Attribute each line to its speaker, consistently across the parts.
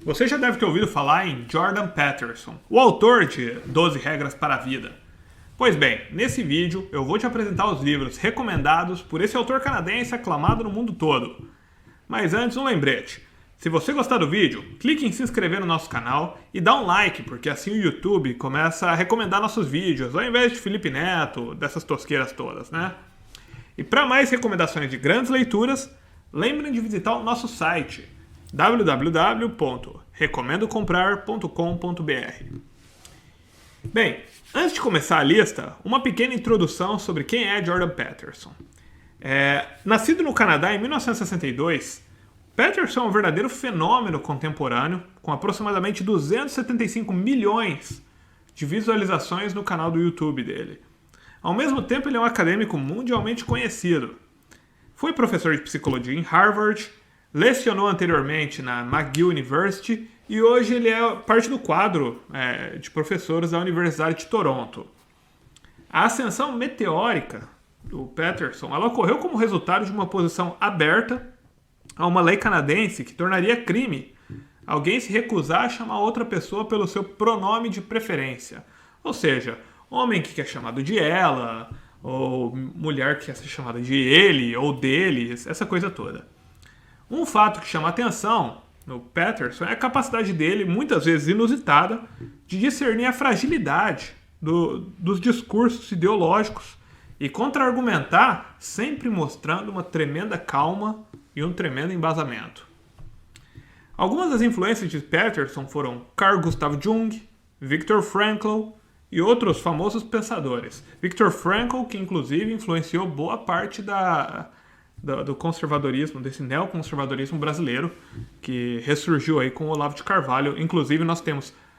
Speaker 1: Você já deve ter ouvido falar em Jordan Peterson, o autor de 12 Regras para a Vida. Pois bem, nesse vídeo eu vou te apresentar os livros recomendados por esse autor canadense aclamado no mundo todo. Mas antes, um lembrete. Se você gostar do vídeo, clique em se inscrever no nosso canal e dá um like, porque assim o YouTube começa a recomendar nossos vídeos, ao invés de Felipe Neto, dessas tosqueiras todas, né? E para mais recomendações de grandes leituras, lembrem de visitar o nosso site www.recomendocomprar.com.br. Bem, antes de começar a lista, uma pequena introdução sobre quem é Jordan Peterson. Nascido no Canadá em 1962, Peterson é um verdadeiro fenômeno contemporâneo, com aproximadamente 275 milhões de visualizações no canal do YouTube dele. Ao mesmo tempo, ele é um acadêmico mundialmente conhecido. Foi professor de psicologia em Harvard, lecionou anteriormente na McGill University e hoje ele é parte do quadro de professores da Universidade de Toronto. A ascensão meteórica do Peterson ela ocorreu como resultado de uma oposição aberta a uma lei canadense que tornaria crime alguém se recusar a chamar outra pessoa pelo seu pronome de preferência. Ou seja, homem que quer chamado de ela, ou mulher que quer ser chamada de ele ou dele, essa coisa toda. Um fato que chama atenção no Peterson é a capacidade dele, muitas vezes inusitada, de discernir a fragilidade dos discursos ideológicos e contra-argumentar, sempre mostrando uma tremenda calma e um tremendo embasamento. Algumas das influências de Peterson foram Carl Gustav Jung, Viktor Frankl e outros famosos pensadores. Viktor Frankl, que inclusive influenciou boa parte do conservadorismo, desse neoconservadorismo brasileiro, que ressurgiu aí com o Olavo de Carvalho. Inclusive nós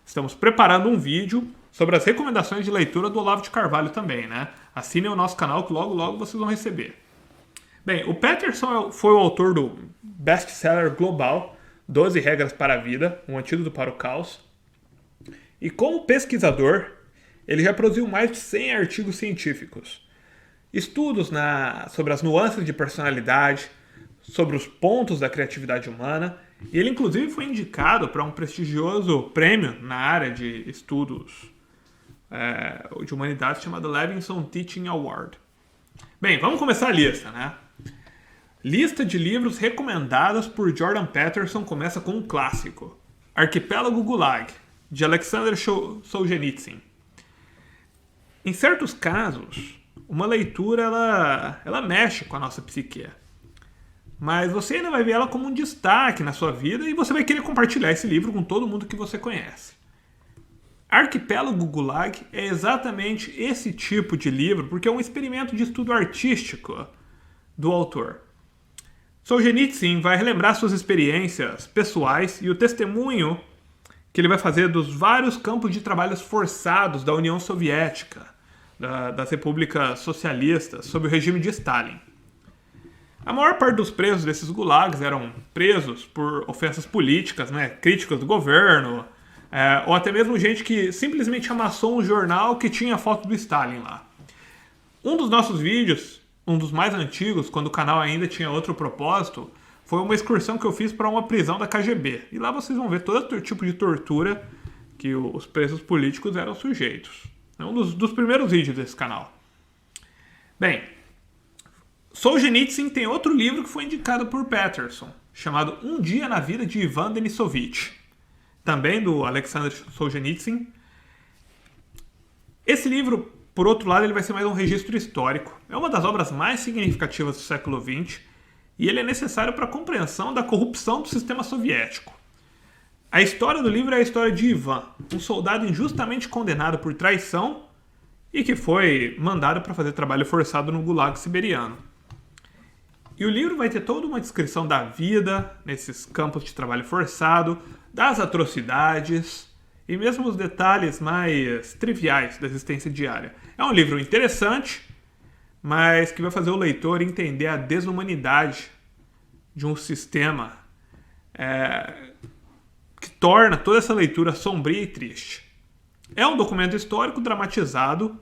Speaker 1: estamos preparando um vídeo sobre as recomendações de leitura do Olavo de Carvalho também, né? Assinem o nosso canal que logo logo vocês vão receber. Bem, o Peterson foi o autor do best-seller global 12 Regras para a Vida, um antídoto para o caos. E como pesquisador, ele já produziu mais de 100 artigos científicos. Estudos sobre as nuances de personalidade, sobre os pontos da criatividade humana, e ele inclusive foi indicado para um prestigioso prêmio na área de estudos de humanidade chamado Levinson Teaching Award. Bem, vamos começar a lista, né? Lista de livros recomendados por Jordan Peterson começa com um clássico, Arquipélago Gulag, de Alexander Solzhenitsyn. Em certos casos, uma leitura ela mexe com a nossa psique. Mas você ainda vai ver ela como um destaque na sua vida e você vai querer compartilhar esse livro com todo mundo que você conhece. Arquipélago Gulag é exatamente esse tipo de livro porque é um experimento de estudo artístico do autor. Solzhenitsyn vai relembrar suas experiências pessoais e o testemunho que ele vai fazer dos vários campos de trabalhos forçados da União Soviética, das repúblicas socialistas, sob o regime de Stalin. A maior parte dos presos desses gulags eram presos por ofensas políticas, né, críticas do governo, ou até mesmo gente que simplesmente amassou um jornal que tinha a foto do Stalin lá. Um dos nossos vídeos, um dos mais antigos, quando o canal ainda tinha outro propósito, foi uma excursão que eu fiz para uma prisão da KGB. E lá vocês vão ver todo tipo de tortura que os presos políticos eram sujeitos. É um dos primeiros vídeos desse canal. Bem, Solzhenitsyn tem outro livro que foi indicado por Peterson, chamado Um Dia na Vida de Ivan Denisovich, também do Alexander Solzhenitsyn. Esse livro, por outro lado, ele vai ser mais um registro histórico. É uma das obras mais significativas do século XX e ele é necessário para a compreensão da corrupção do sistema soviético. A história do livro é a história de Ivan, um soldado injustamente condenado por traição e que foi mandado para fazer trabalho forçado no Gulag siberiano. E o livro vai ter toda uma descrição da vida nesses campos de trabalho forçado, das atrocidades e mesmo os detalhes mais triviais da existência diária. É um livro interessante, mas que vai fazer o leitor entender a desumanidade de um sistema que torna toda essa leitura sombria e triste. É um documento histórico dramatizado,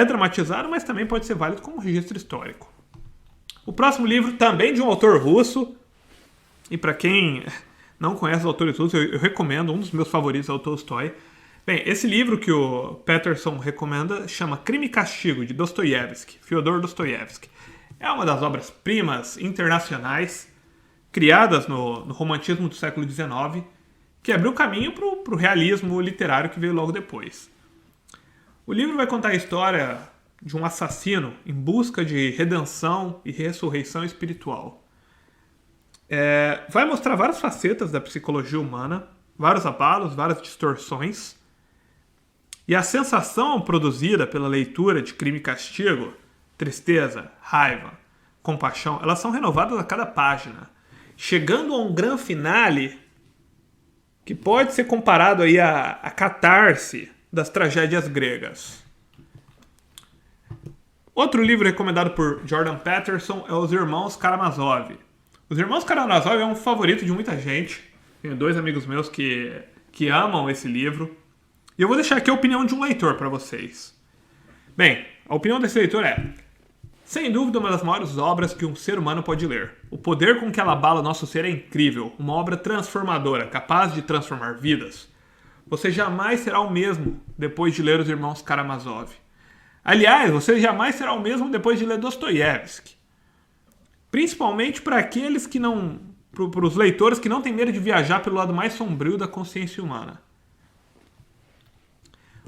Speaker 1: dramatizado, mas também pode ser válido como registro histórico. O próximo livro, também de um autor russo, e para quem não conhece os autores russos, eu recomendo, um dos meus favoritos é o Tolstói. Bem, esse livro que o Peterson recomenda chama Crime e Castigo, de Dostoiévski, Fyodor Dostoiévski. É uma das obras-primas internacionais criadas no romantismo do século XIX, que abriu caminho para o realismo literário que veio logo depois. O livro vai contar a história de um assassino em busca de redenção e ressurreição espiritual. Vai mostrar várias facetas da psicologia humana, vários abalos, várias distorções. E a sensação produzida pela leitura de Crime e Castigo, tristeza, raiva, compaixão, elas são renovadas a cada página, chegando a um grande finale que pode ser comparado aí à catarse das tragédias gregas. Outro livro recomendado por Jordan Peterson é Os Irmãos Karamazov. Os Irmãos Karamazov é um favorito de muita gente. Tenho 2 amigos meus que amam esse livro. E eu vou deixar aqui a opinião de um leitor para vocês. Bem, a opinião desse leitor é: sem dúvida, uma das maiores obras que um ser humano pode ler. O poder com que ela abala nosso ser é incrível. Uma obra transformadora, capaz de transformar vidas. Você jamais será o mesmo depois de ler Os Irmãos Karamazov. Aliás, você jamais será o mesmo depois de ler Dostoiévski. Principalmente para aqueles que não... para os leitores que não têm medo de viajar pelo lado mais sombrio da consciência humana.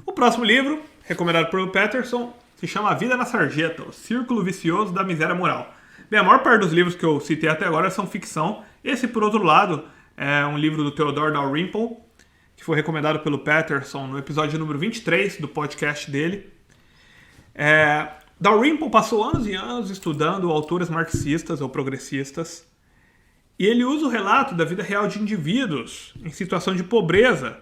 Speaker 1: O próximo livro, recomendado pelo Peterson, se chama A Vida na Sarjeta, o Círculo Vicioso da Miséria Moral. Bem, a maior parte dos livros que eu citei até agora são ficção. Esse, por outro lado, é um livro do Theodore Dalrymple, que foi recomendado pelo Peterson no episódio número 23 do podcast dele. Dalrymple passou anos e anos estudando autores marxistas ou progressistas, e ele usa o relato da vida real de indivíduos em situação de pobreza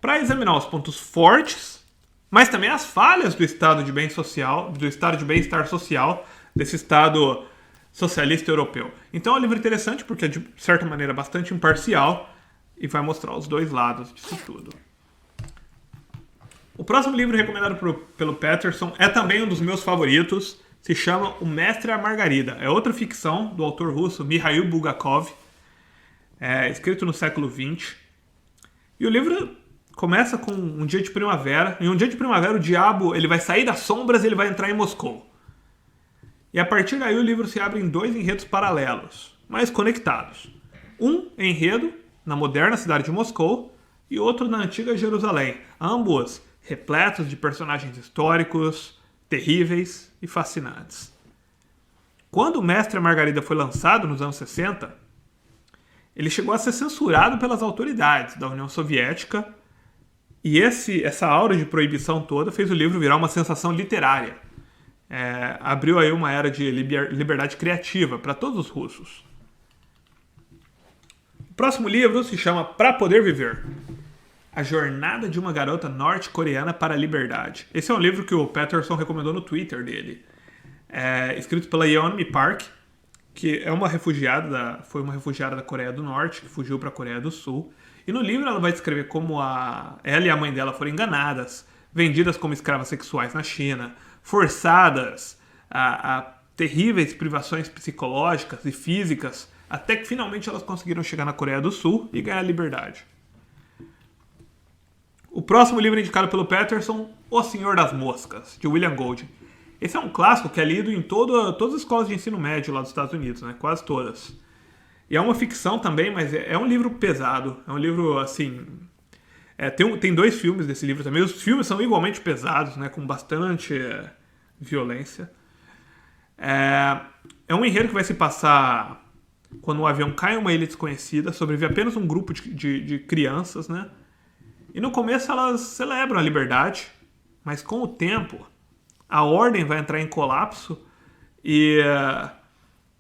Speaker 1: para examinar os pontos fortes, mas também as falhas do estado de bem social, do estado de bem-estar social desse estado socialista europeu. Então é um livro interessante porque é, de certa maneira, bastante imparcial e vai mostrar os dois lados disso tudo. O próximo livro recomendado pelo Peterson é também um dos meus favoritos. Se chama O Mestre e a Margarida. É outra ficção do autor russo Mikhail Bulgakov, escrito no século XX. E o livro começa com um dia de primavera. Em um dia de primavera, o diabo ele vai sair das sombras e ele vai entrar em Moscou. E a partir daí o livro se abre em 2 enredos paralelos, mas conectados. Um enredo na moderna cidade de Moscou e outro na antiga Jerusalém. Ambos repletos de personagens históricos, terríveis e fascinantes. Quando O Mestre e a Margarida foi lançado nos anos 60, ele chegou a ser censurado pelas autoridades da União Soviética e essa aura de proibição toda fez o livro virar uma sensação literária. Abriu aí uma era de liberdade criativa para todos os russos. O próximo livro se chama Pra Poder Viver. A Jornada de uma Garota Norte-Coreana para a Liberdade. Esse é um livro que o Peterson recomendou no Twitter dele. Escrito pela Yeonmi Park, que é foi uma refugiada da Coreia do Norte, que fugiu para a Coreia do Sul. E no livro ela vai descrever como ela e a mãe dela foram enganadas, vendidas como escravas sexuais na China, forçadas a terríveis privações psicológicas e físicas, até que finalmente elas conseguiram chegar na Coreia do Sul e ganhar liberdade. O próximo livro indicado pelo Peterson, O Senhor das Moscas, de William Golding. Esse é um clássico que é lido em todas as escolas de ensino médio lá dos Estados Unidos, né? Quase todas. E é uma ficção também, mas é um livro pesado. É um livro, assim... Tem 2 filmes desse livro também. Os filmes são igualmente pesados, né? Com bastante violência. É um enredo que vai se passar quando um avião cai em uma ilha desconhecida, sobrevive apenas um grupo de crianças, né? E no começo elas celebram a liberdade, mas com o tempo a ordem vai entrar em colapso e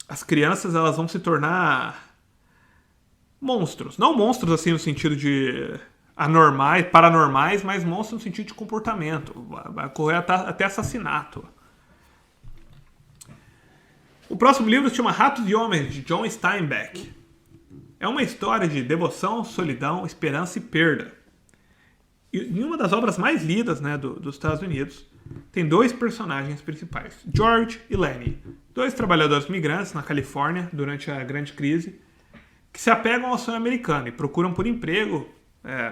Speaker 1: as crianças elas vão se tornar monstros. Não monstros assim no sentido de paranormais, mas monstros no sentido de comportamento. Vai ocorrer até assassinato. O próximo livro se chama Ratos e Homens, de John Steinbeck. É uma história de devoção, solidão, esperança e perda. E em uma das obras mais lidas, né, dos Estados Unidos, tem 2 personagens principais, George e Lenny, 2 trabalhadores migrantes na Califórnia durante a Grande Crise, que se apegam ao sonho americano e procuram por emprego,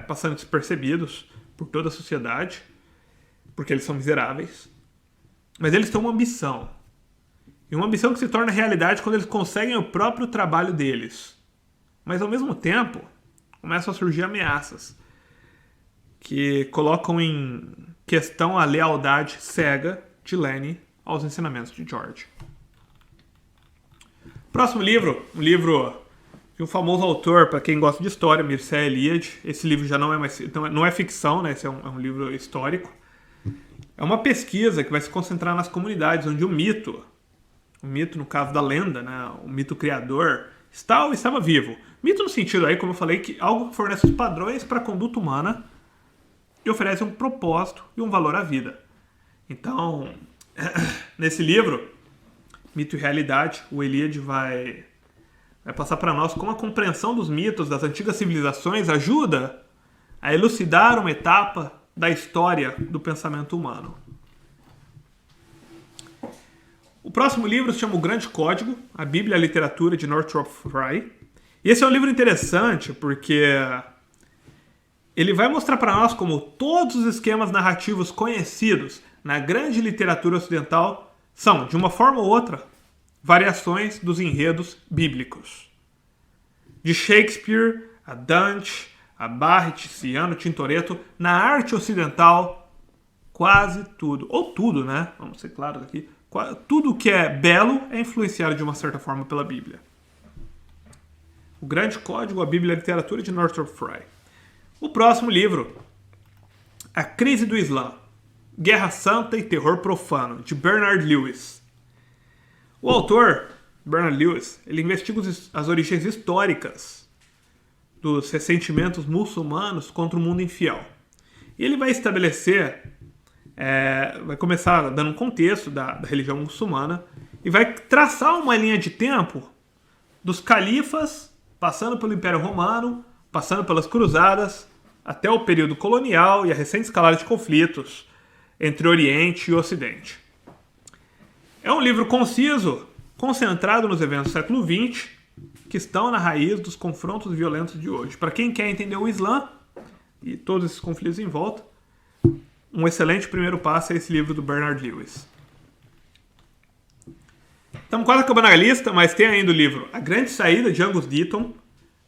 Speaker 1: passando despercebidos por toda a sociedade, porque eles são miseráveis. Mas eles têm uma ambição. E uma ambição que se torna realidade quando eles conseguem o próprio trabalho deles. Mas ao mesmo tempo, começam a surgir ameaças que colocam em questão a lealdade cega de Lenny aos ensinamentos de George. Próximo livro, um livro de um famoso autor, para quem gosta de história, Mircea Eliade. Esse livro já não é ficção, né? Esse é um livro histórico. É uma pesquisa que vai se concentrar nas comunidades onde o mito no caso da lenda, né? O mito criador, estava vivo. Mito no sentido aí, como eu falei, que algo que fornece os padrões para a conduta humana e oferece um propósito e um valor à vida. Então, nesse livro, Mito e Realidade, o Eliade vai passar para nós como a compreensão dos mitos das antigas civilizações ajuda a elucidar uma etapa da história do pensamento humano. O próximo livro se chama O Grande Código, a Bíblia e a Literatura de Northrop Frye. E esse é um livro interessante porque ele vai mostrar para nós como todos os esquemas narrativos conhecidos na grande literatura ocidental são, de uma forma ou outra, variações dos enredos bíblicos. De Shakespeare, a Dante, a Barrett, Ciano, Tintoretto, na arte ocidental, quase tudo, ou tudo, né? Vamos ser claros aqui. Tudo que é belo é influenciado de uma certa forma pela Bíblia. O Grande Código, a Bíblia e a Literatura de Northrop Frye. O próximo livro, A Crise do Islã, Guerra Santa e Terror Profano, de Bernard Lewis. O autor, Bernard Lewis, ele investiga as origens históricas dos ressentimentos muçulmanos contra o mundo infiel. E ele vai estabelecer, vai começar dando um contexto da religião muçulmana e vai traçar uma linha de tempo dos califas, passando pelo Império Romano, passando pelas cruzadas, até o período colonial e a recente escalada de conflitos entre Oriente e Ocidente. É um livro conciso, concentrado nos eventos do século XX, que estão na raiz dos confrontos violentos de hoje. Para quem quer entender o Islã e todos esses conflitos em volta, um excelente primeiro passo é esse livro do Bernard Lewis. Estamos quase acabando a lista, mas tem ainda o livro A Grande Saída, de Angus Deaton.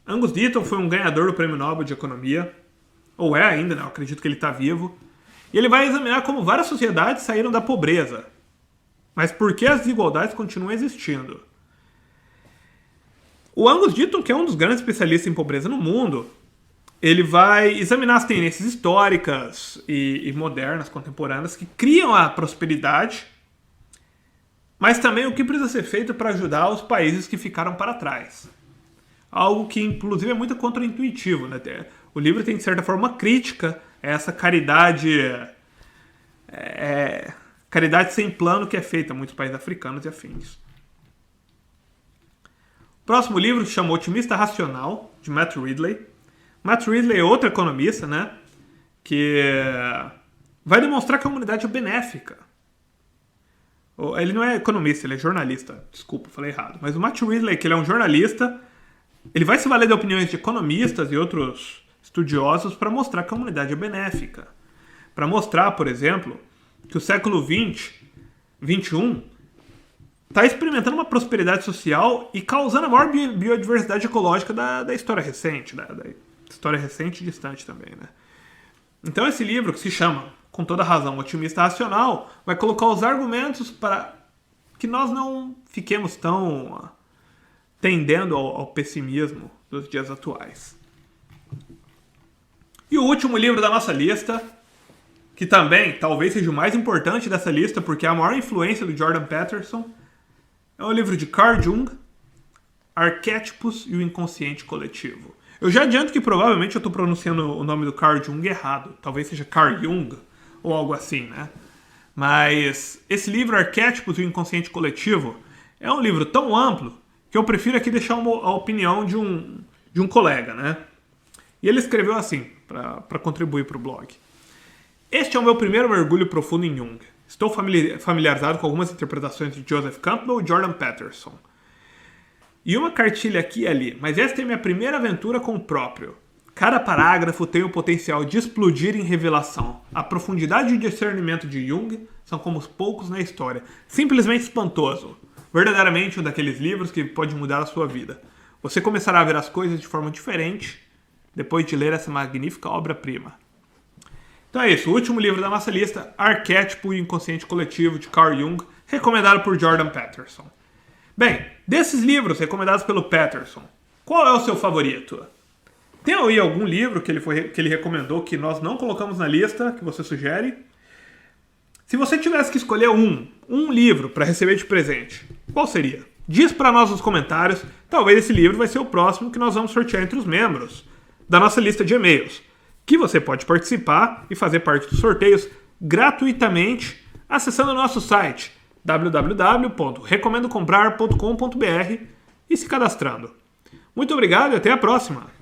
Speaker 1: Angus Deaton foi um ganhador do Prêmio Nobel de Economia, ou é ainda, né? Eu acredito que ele está vivo. E ele vai examinar como várias sociedades saíram da pobreza, mas por que as desigualdades continuam existindo. O Angus Deaton, que é um dos grandes especialistas em pobreza no mundo, ele vai examinar as tendências históricas e modernas, contemporâneas, que criam a prosperidade, mas também o que precisa ser feito para ajudar os países que ficaram para trás. Algo que, inclusive, é muito contraintuitivo, né? O livro tem, de certa forma, uma crítica a essa caridade sem plano que é feita em muitos países africanos e afins. O próximo livro se chama Otimista Racional, de Matt Ridley. Matt Ridley é outro economista, né? Que vai demonstrar que a humanidade é benéfica. Ele não é economista, ele é jornalista. Desculpa, falei errado. Mas o Matt Ridley, que ele é um jornalista, ele vai se valer de opiniões de economistas e outros estudiosos para mostrar que a humanidade é benéfica. Para mostrar, por exemplo, que o século XX, XXI, está experimentando uma prosperidade social e causando a maior biodiversidade ecológica da história recente, da história recente e distante também, né? Então esse livro, que se chama, com toda razão, Otimista Racional, vai colocar os argumentos para que nós não fiquemos tão tendendo ao pessimismo dos dias atuais. E o último livro da nossa lista, que também talvez seja o mais importante dessa lista, porque é a maior influência do Jordan Peterson, é o livro de Carl Jung, Arquétipos e o Inconsciente Coletivo. Eu já adianto que provavelmente eu estou pronunciando o nome do Carl Jung errado. Talvez seja Carl Jung ou algo assim, né? Mas esse livro, Arquétipos e o Inconsciente Coletivo, é um livro tão amplo que eu prefiro aqui deixar a opinião de um colega, né? E ele escreveu assim, para contribuir para o blog. Este é o meu primeiro mergulho profundo em Jung. Estou familiarizado com algumas interpretações de Joseph Campbell e Jordan Peterson. e uma cartilha aqui e ali, mas esta é minha primeira aventura com o próprio. Cada parágrafo tem o potencial de explodir em revelação. A profundidade e o discernimento de Jung são como os poucos na história. Simplesmente espantoso. Verdadeiramente um daqueles livros que pode mudar a sua vida. Você começará a ver as coisas de forma diferente depois de ler essa magnífica obra-prima. Então é isso, o último livro da nossa lista, Arquétipo e Inconsciente Coletivo, de Carl Jung, recomendado por Jordan Peterson. Bem, desses livros recomendados pelo Peterson, qual é o seu favorito? Tem aí algum livro que ele recomendou que nós não colocamos na lista, que você sugere? Se você tivesse que escolher um livro para receber de presente, qual seria? Diz para nós nos comentários, talvez esse livro vai ser o próximo que nós vamos sortear entre os membros da nossa lista de e-mails, que você pode participar e fazer parte dos sorteios gratuitamente acessando o nosso site www.recomendocomprar.com.br e se cadastrando. Muito obrigado e até a próxima!